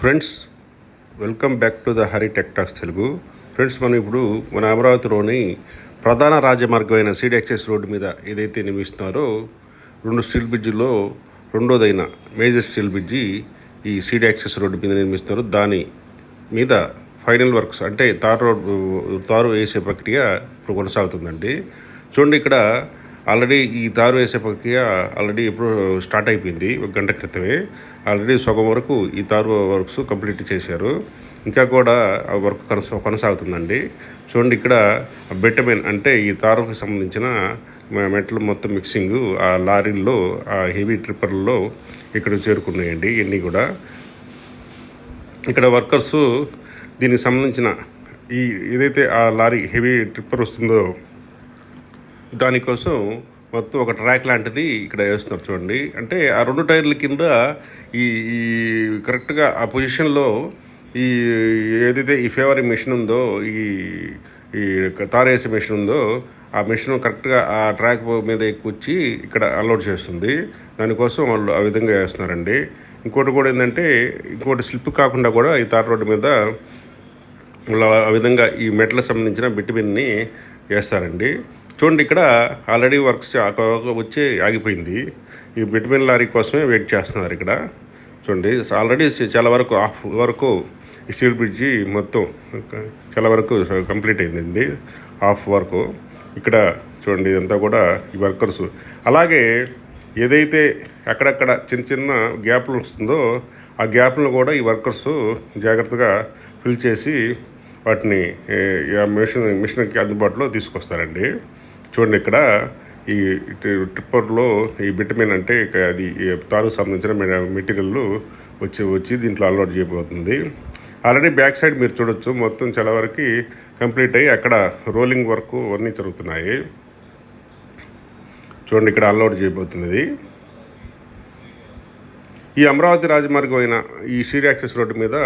Friends, welcome back to the Hari tech talks Telugu. Friends, మనం ఇప్పుడు మన అమరావతిలోని ప్రధాన రాజమార్గమైన సీడ్ యాక్సెస్ రోడ్డు మీద ఏదైతే నిర్మిస్తున్నారో 2 స్టీల్ బ్రిడ్జిలో రెండోదైన మేజర్ స్టీల్ బ్రిడ్జి ఈ సీడ్ యాక్సెస్ రోడ్డు మీద నిర్మిస్తున్నారు. దాని మీద ఫైనల్ వర్క్స్ అంటే తారు వేసే ప్రక్రియ ఇప్పుడు కొనసాగుతుందండి. చూడండి, ఇక్కడ ఆల్రెడీ ఈ తారు వేసే ప్రక్రియ ఆల్రెడీ ఇప్పుడు స్టార్ట్ అయిపోయింది. 1 గంట క్రితమే ఆల్రెడీ సగం వరకు ఈ తారు వర్క్స్ కంప్లీట్ చేశారు. ఇంకా కూడా ఆ వర్క్ కొనసాగుతుందండి. చూడండి, ఇక్కడ బెటమెన్ అంటే ఈ తారుకు సంబంధించిన మెటల్ మొత్తం మిక్సింగ్ ఆ లారీల్లో, ఆ హెవీ ట్రిప్పర్లలో ఇక్కడ చేరుకున్నాయండి. ఇవన్నీ కూడా ఇక్కడ వర్కర్సు దీనికి సంబంధించిన ఈ ఏదైతే ఆ లారీ హెవీ ట్రిప్పర్ వస్తుందో దానికోసం మొత్తం ఒక ట్రాక్ లాంటిది ఇక్కడ వేస్తున్నారు. చూడండి, అంటే ఆ 2 టైర్ల కింద ఈ ఈ కరెక్ట్గా ఆ పొజిషన్లో ఈ ఏదైతే ఈ ఫేవరింగ్ మెషిన్ ఉందో, ఈ ఈ తారేసే మెషిన్ ఉందో, ఆ మెషిన్ కరెక్ట్గా ఆ ట్రాక్ మీద ఎక్కువచ్చి ఇక్కడ అన్లోడ్ చేస్తుంది. దానికోసం వాళ్ళు ఆ విధంగా వేస్తున్నారండి. ఇంకోటి కూడా ఏంటంటే, ఇంకోటి స్లిప్ కాకుండా కూడా ఈ తార్ రోడ్డు మీద ఆ విధంగా ఈ మెటల్కి సంబంధించిన బిట్మిన్ని వేస్తారండి. చూడండి, ఇక్కడ ఆల్రెడీ వర్క్స్ వచ్చి ఆగిపోయింది. ఈ బిట్మిన్ లారీ కోసమే వెయిట్ చేస్తున్నారు. ఇక్కడ చూడండి, ఆల్రెడీ చాలా వరకు హాఫ్ వరకు ఈ స్టీల్ బ్రిడ్జి మొత్తం చాలా వరకు కంప్లీట్ అయిందండి. హాఫ్ వరకు ఇక్కడ చూడండి, ఇదంతా కూడా ఈ వర్కర్స్. అలాగే ఏదైతే అక్కడక్కడ చిన్న చిన్న గ్యాప్లు వస్తుందో ఆ గ్యాప్లను కూడా ఈ వర్కర్స్ జాగ్రత్తగా ఫిల్ చేసి వాటిని మిషన్కి అందుబాటులో తీసుకొస్తారండి. చూడండి, ఇక్కడ ఈ ట్రిప్పర్లో ఈ బిటమిన్ అంటే అది తారుకు సంబంధించిన మెటీరియల్ వచ్చి దీంట్లో అన్లోడ్ చేయబోతుంది. ఆల్రెడీ బ్యాక్ సైడ్ మీరు చూడొచ్చు, మొత్తం చాలా వరకు కంప్లీట్ అయ్యి అక్కడ రోలింగ్ వర్క్ అన్నీ జరుగుతున్నాయి. చూడండి, ఇక్కడ అన్లోడ్ చేయబోతున్నది. ఈ అమరావతి రాజమార్గం అయిన ఈ సీడ్ యాక్సెస్ రోడ్డు మీద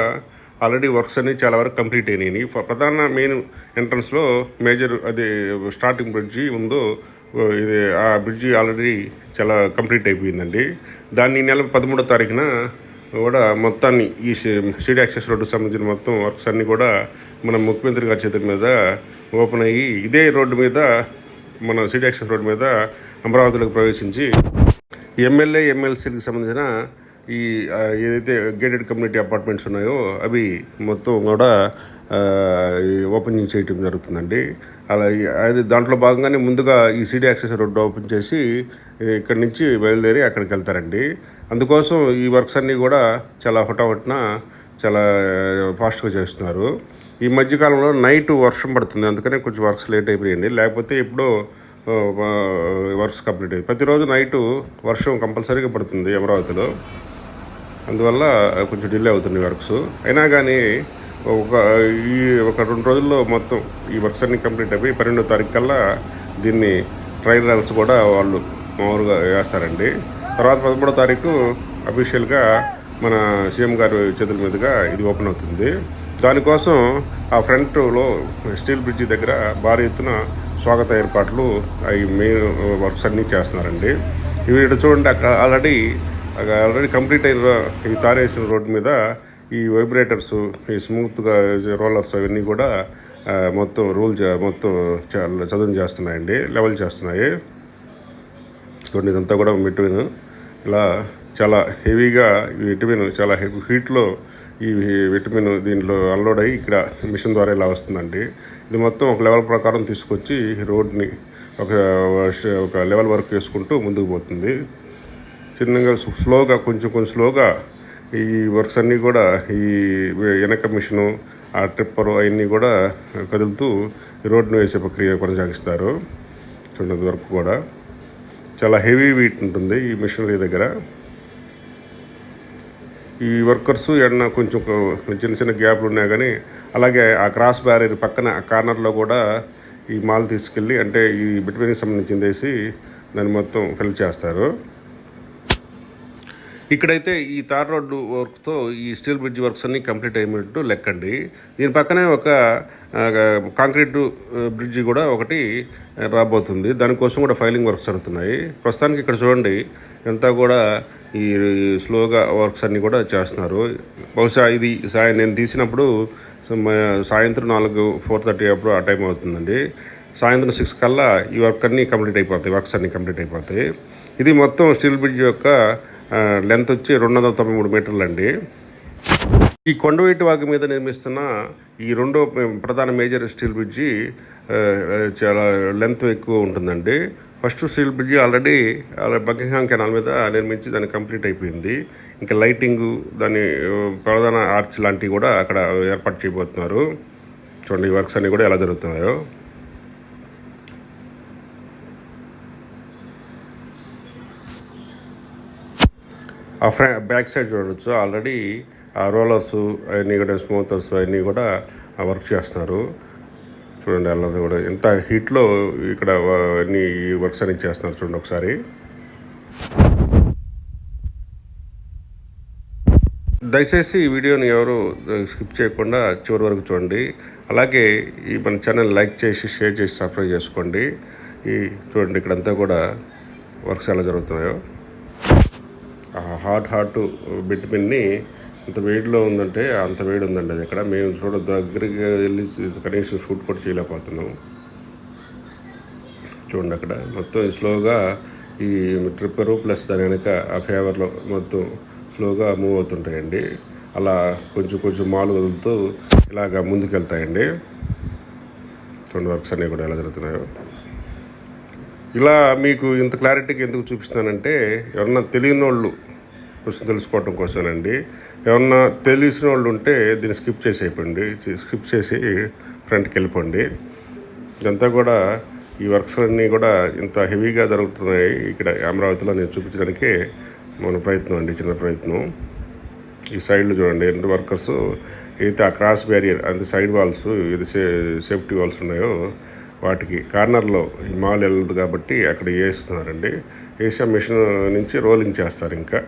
ఆల్రెడీ వర్క్స్ అన్నీ చాలా వరకు కంప్లీట్ అయినాయి. ప్రధాన మెయిన్ ఎంట్రన్స్లో మేజర్ అది స్టార్టింగ్ బ్రిడ్జి ఉందో, ఇది ఆ బ్రిడ్జి ఆల్రెడీ చాలా కంప్లీట్ అయిపోయిందండి. దాన్ని నెల 13వ తారీఖున కూడా మొత్తాన్ని ఈ సీడ్ యాక్సెస్ రోడ్డుకు సంబంధించిన మొత్తం వర్క్స్ అన్నీ కూడా మన ముఖ్యమంత్రి గారి చేతుల మీద ఓపెన్ అయ్యి ఇదే రోడ్డు మీద, మన సీడ్ యాక్సెస్ రోడ్డు మీద అమరావతిలోకి ప్రవేశించి ఎమ్మెల్యే ఎమ్మెల్సీలకు సంబంధించిన ఈ ఏదైతే గేటెడ్ కమ్యూనిటీ అపార్ట్మెంట్స్ ఉన్నాయో అవి మొత్తం కూడా ఓపెనింగ్ చేయటం జరుగుతుందండి. అలా అది దాంట్లో భాగంగానే ముందుగా ఈ సీడీ యాక్సెస్ రోడ్డు ఓపెన్ చేసి ఇక్కడి నుంచి బయలుదేరి అక్కడికి వెళ్తారండి. అందుకోసం ఈ వర్క్స్ అన్నీ కూడా చాలా హుటాహుటిన చాలా ఫాస్ట్గా చేస్తున్నారు. ఈ మధ్యకాలంలో నైట్ వర్షం పడుతుంది, అందుకనే కొంచెం వర్క్స్ లేట్ అయిపోయాయండి. లేకపోతే ఎప్పుడో వర్క్స్ కంప్లీట్ అయ్యింది. ప్రతిరోజు నైటు వర్షం కంపల్సరీగా పడుతుంది అమరావతిలో, అందువల్ల కొంచెం డిలే అవుతుంది వర్క్స్. అయినా కానీ ఒక 2 రోజుల్లో మొత్తం ఈ వర్క్స్ అన్నీ కంప్లీట్ అయిపోయి 12వ తారీఖు కల్లా దీన్ని ట్రైల్ రన్స్ కూడా వాళ్ళు మామూలుగా వేస్తారండి. తర్వాత 13వ తారీఖు అఫీషియల్గా మన సీఎం గారి చేతుల మీదుగా ఇది ఓపెన్ అవుతుంది. దానికోసం ఆ ఫ్రంట్లో స్టీల్ బ్రిడ్జి దగ్గర భారీ ఎత్తున స్వాగత ఏర్పాట్లు అవి మెయిన్ వర్క్స్ అన్నీ చేస్తున్నారండి. ఇవి ఇక్కడ చూడండి, అక్కడ ఆల్రెడీ కంప్లీట్ అయిన ఈ తారేసిన రోడ్డు మీద ఈ వైబ్రేటర్స్, ఈ స్మూత్గా రోలర్స్ అవన్నీ కూడా మొత్తం మొత్తం చదును చేస్తున్నాయండి, లెవెల్ చేస్తున్నాయి. చూడండి, ఇదంతా కూడా విటమిన్ ఇలా చాలా హెవీగా ఈ విటమిన్ చాలా హెవీ హీట్లో ఈ విటమిన్ దీంట్లో అన్లోడ్ అయ్యి ఇక్కడ మిషన్ ద్వారా ఇలా వస్తుందండి. ఇది మొత్తం ఒక లెవెల్ ప్రకారం తీసుకొచ్చి రోడ్ని ఒక లెవెల్ వర్క్ చేసుకుంటూ ముందుకు పోతుంది. చిన్నగా స్లోగా కొంచెం స్లోగా ఈ వర్క్స్ అన్నీ కూడా ఈ వెనక మిషను, ఆ ట్రిప్పరు అవన్నీ కూడా కదులుతూ ఈ రోడ్డును వేసే ప్రక్రియ కొనసాగిస్తారు. చూడండి, వర్క్ కూడా చాలా హెవీ వెయిట్ ఉంటుంది ఈ మిషనరీ దగ్గర. ఈ వర్కర్స్ కొంచెం చిన్న చిన్న గ్యాప్లు ఉన్నాయి, కానీ అలాగే ఆ క్రాస్ బ్యారియర్ పక్కన కార్నర్లో కూడా ఈ మాల్ తీసుకెళ్ళి, అంటే ఈ బిట్వీన్కి సంబంధించింది వేసి దాన్ని మొత్తం ఫిల్ చేస్తారు. ఇక్కడైతే ఈ తార్ రోడ్డు వర్క్తో ఈ స్టీల్ బ్రిడ్జ్ వర్క్స్ అన్నీ కంప్లీట్ అయినట్టు లెక్కండి. దీని పక్కనే ఒక కాంక్రీట్ బ్రిడ్జి కూడా ఒకటి రాబోతుంది. దానికోసం కూడా ఫైలింగ్ వర్క్స్ జరుగుతున్నాయి. ప్రస్తుతానికి ఇక్కడ చూడండి, అంతా కూడా ఈ స్లోగా వర్క్స్ అన్నీ కూడా చేస్తున్నారు. బహుశా ఇది నేను తీసినప్పుడు సాయంత్రం 4:30 అప్పుడు ఆ టైం అవుతుందండి. సాయంత్రం 6 కల్లా ఈ వర్క్స్ అన్నీ కంప్లీట్ అయిపోతాయి. ఇది మొత్తం స్టీల్ బ్రిడ్జ్ యొక్క లెంత్ వచ్చి 293 మీటర్లు అండి. ఈ కొండవీటి వాగు మీద నిర్మిస్తున్న ఈ రెండో ప్రధాన మేజర్ స్టీల్ బ్రిడ్జి చాలా లెంత్ ఎక్కువ ఉంటుందండి. First steel bridge already Buckingham canal మీద నిర్మించి దాన్ని కంప్లీట్ అయిపోయింది. ఇంకా లైటింగు, దాని ప్రధాన ఆర్చ్ లాంటివి కూడా అక్కడ ఏర్పాటు చేయబోతున్నారు. చూడండి ఈ వర్క్స్ అన్నీ కూడా ఎలా జరుగుతున్నాయో. ఆ బ్యాక్ సైడ్ చూడవచ్చు, ఆల్రెడీ ఆ రోలర్స్ అవన్నీ కూడా, స్మూతర్స్ అవన్నీ కూడా వర్క్ చేస్తున్నారు. చూడండి అలా కూడా ఎంత హీట్లో ఇక్కడ అన్ని వర్క్స్ అన్ని చేస్తున్నారు. చూడండి ఒకసారి. దయచేసి ఈ వీడియోని ఎవరు స్కిప్ చేయకుండా చివరి వరకు చూడండి. అలాగే ఈ మన ఛానల్ లైక్ చేసి, షేర్ చేసి, సబ్స్క్రైబ్ చేసుకోండి. చూడండి ఇక్కడంతా కూడా వర్క్స్ ఎలా జరుగుతున్నాయో. హాట్ బిట్ పిన్ని ఇంత వేడిలో ఉందంటే అంత వేడి ఉందండి అది. ఇక్కడ మేము దగ్గరికి వెళ్ళి కనీసం షూట్ కూడా చేయలేకపోతున్నాం. చూడండి అక్కడ మొత్తం స్లోగా ఈ ట్రిప్పరు ప్లస్ దాని వెనక ఆ ఫేవర్లో మొత్తం స్లోగా మూవ్ అవుతుంటాయండి. అలా కొంచెం మాలు వదులుతూ ఇలాగ ముందుకెళ్తాయండి. చూడండి వర్క్స్ అన్నీ కూడా ఎలా జరుగుతున్నాయో. ఇలా మీకు ఇంత క్లారిటీగా ఎందుకు చూపిస్తున్నానంటే, ఎవరన్నా తెలియని వాళ్ళు తెలుసుకోవటం కోసమేనండి. ఎవరన్నా తెలిసిన వాళ్ళు ఉంటే దీన్ని స్కిప్ చేసి ఫ్రంట్కి వెళ్ళిపోండి. ఇదంతా కూడా ఈ వర్క్స్ అన్నీ కూడా ఇంత హెవీగా జరుగుతున్నాయి ఇక్కడ అమరావతిలో నేను చూపించడానికే మన ప్రయత్నం అండి, చిన్న ప్రయత్నం. ఈ సైడ్లో చూడండి రెండు వర్కర్స్ అయితే ఆ క్రాస్ బ్యారియర్ అంటే సైడ్ వాల్స్, ఇది సేఫ్టీ వాల్స్ ఉన్నాయో వాటికి కార్నర్లో ఈ మాల్ వెళ్ళదు కాబట్టి అక్కడ వేస్తున్నారండి. వేసే మిషన్ నుంచి రోలింగ్ చేస్తారు. ఇంకా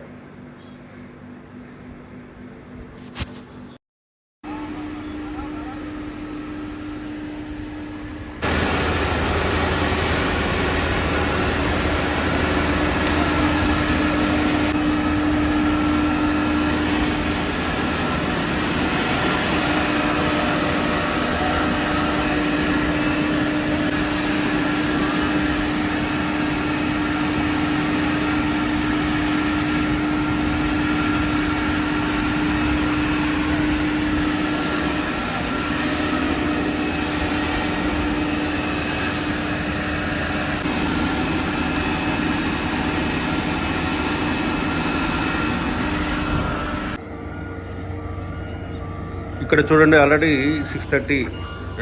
ఇక్కడ చూడండి ఆల్రెడీ 6:30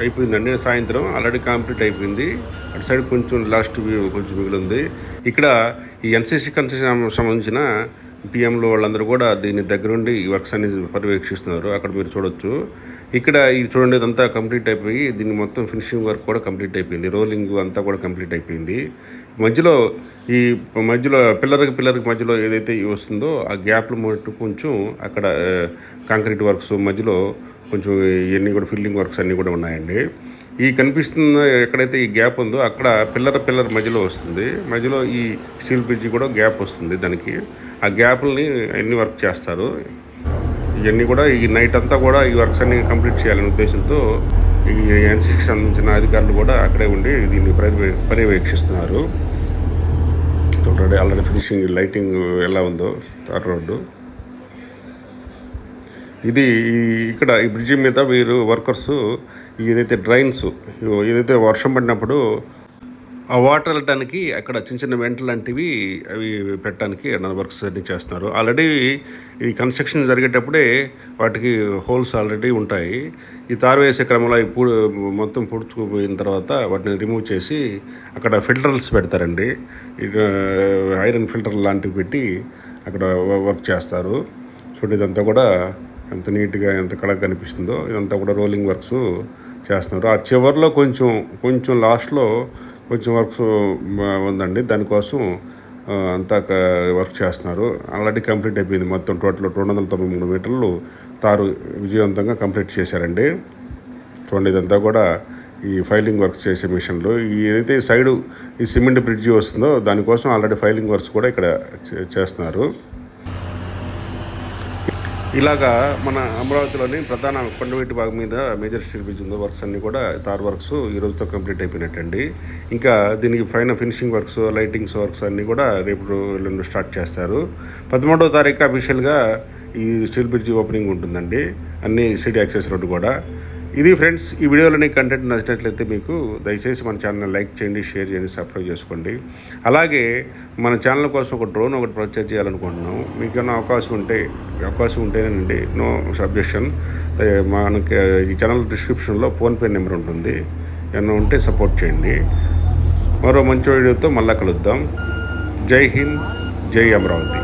అయిపోయిందండి సాయంత్రం. ఆల్రెడీ కంప్లీట్ అయిపోయింది. అటు సైడ్ కొంచెం లాస్ట్ వ్యూ కొంచెం మిగిలింది. ఇక్కడ ఈ ఎన్సీసీ కన్సెషన్ సంబంధించిన పిఎంలు వాళ్ళందరూ కూడా దీని దగ్గరుండి ఈ వర్క్స్ అన్ని పర్యవేక్షిస్తున్నారు. అక్కడ మీరు చూడొచ్చు. ఇక్కడ ఇది చూడండి, ఇదంతా కంప్లీట్ అయిపోయి దీన్ని మొత్తం ఫినిషింగ్ వర్క్ కూడా కంప్లీట్ అయిపోయింది. రోలింగ్ అంతా కూడా కంప్లీట్ అయిపోయింది. మధ్యలో పిల్లర్కి మధ్యలో ఏదైతే వస్తుందో ఆ గ్యాప్లు మట్టు కొంచెం అక్కడ కాంక్రీట్ వర్క్స్ మధ్యలో కొంచెం ఇవన్నీ కూడా ఫిల్లింగ్ వర్క్స్ అన్నీ కూడా ఉన్నాయండి. ఈ కనిపిస్తున్న ఎక్కడైతే ఈ గ్యాప్ ఉందో అక్కడ పిల్లర్ మధ్యలో వస్తుంది. మధ్యలో ఈ స్టీల్ బ్రిడ్జి కూడా గ్యాప్ వస్తుంది. దానికి ఆ గ్యాప్ని అన్ని వర్క్ చేస్తారు. ఇవన్నీ కూడా ఈ నైట్ అంతా కూడా ఈ వర్క్స్ అన్ని కంప్లీట్ చేయాలనే ఉద్దేశంతో ఈ ఎన్సీసీకి సంబంధించిన అధికారులు కూడా అక్కడే ఉండి దీన్ని పర్యవేక్షిస్తున్నారు. ఆల్రెడీ ఫినిషింగ్ లైటింగ్ ఎలా ఉందో తార్ రోడ్డు. ఇది ఇక్కడ ఈ బ్రిడ్జి మీద వీరు వర్కర్స్ ఏదైతే డ్రైన్స్ ఏదైతే వర్షం పడినప్పుడు ఆ వాటర్ వెళ్ళటానికి అక్కడ చిన్న వెంట లాంటివి అవి పెట్టడానికి వర్క్స్ అన్ని చేస్తున్నారు. ఆల్రెడీ ఈ కన్స్ట్రక్షన్ జరిగేటప్పుడే వాటికి హోల్స్ ఆల్రెడీ ఉంటాయి. ఈ తారు వేసే క్రమంలో మొత్తం పుడుచుకుపోయిన తర్వాత వాటిని రిమూవ్ చేసి అక్కడ ఫిల్టర్స్ పెడతారండి. ఐరన్ ఫిల్టర్ లాంటివి పెట్టి అక్కడ వర్క్ చేస్తారు. చూడండి ఇదంతా కూడా ఎంత నీట్గా ఎంత కళగా కనిపిస్తుందో. ఇదంతా కూడా రోలింగ్ వర్క్స్ చేస్తున్నారు. ఆ చివరిలో కొంచెం లాస్ట్లో కొంచెం వర్క్స్ ఉందండి. దానికోసం అంతా వర్క్ చేస్తున్నారు. ఆల్రెడీ కంప్లీట్ అయిపోయింది. మొత్తం టోటల్ 293 మీటర్లు తారు విజయవంతంగా కంప్లీట్ చేశారండి. చూడండి ఇదంతా కూడా ఈ ఫైలింగ్ వర్క్స్ చేసే మిషన్లు. ఏదైతే సైడు ఈ సిమెంట్ బ్రిడ్జి వస్తుందో దానికోసం ఆల్రెడీ ఫైలింగ్ వర్క్స్ కూడా ఇక్కడ చేస్తున్నారు. ఇలాగా మన అమరావతిలోని ప్రధాన కొండవీటి భాగం మీద మేజర్ స్టీల్ బ్రిడ్జ్ ఉందో వర్క్స్ అన్నీ కూడా తార్ వర్క్స్ ఈ రోజుతో కంప్లీట్ అయిపోయినట్టండి. ఇంకా దీనికి ఫినిషింగ్ వర్క్స్, లైటింగ్స్ వర్క్స్ అన్నీ కూడా రేపు ఎల్లుండి స్టార్ట్ చేస్తారు. 13వ తారీఖు అఫీషియల్గా ఈ స్టీల్ బ్రిడ్జ్ ఓపెనింగ్ ఉంటుందండి, అన్ని సిటీ యాక్సెస్ రోడ్డు కూడా. ఇది ఫ్రెండ్స్, ఈ వీడియోలోని కంటెంట్ నచ్చినట్లయితే మీకు దయచేసి మన ఛానల్ లైక్ చేయండి, షేర్ చేయండి, సబ్స్క్రైబ్ చేసుకోండి. అలాగే మన ఛానల్ కోసం ఒక డ్రోన్ ఒకటి పర్చేజ్ చేయాలనుకుంటున్నాం. మీకు ఏమైనా అవకాశం ఉంటేనండి, నో సబ్జెక్షన్. మనకి ఈ ఛానల్ డిస్క్రిప్షన్లో ఫోన్పే నెంబర్ ఉంటుంది, ఏమైనా ఉంటే సపోర్ట్ చేయండి. మరో మంచి వీడియోతో మళ్ళా కలుద్దాం. జై హింద్, జై అమరావతి.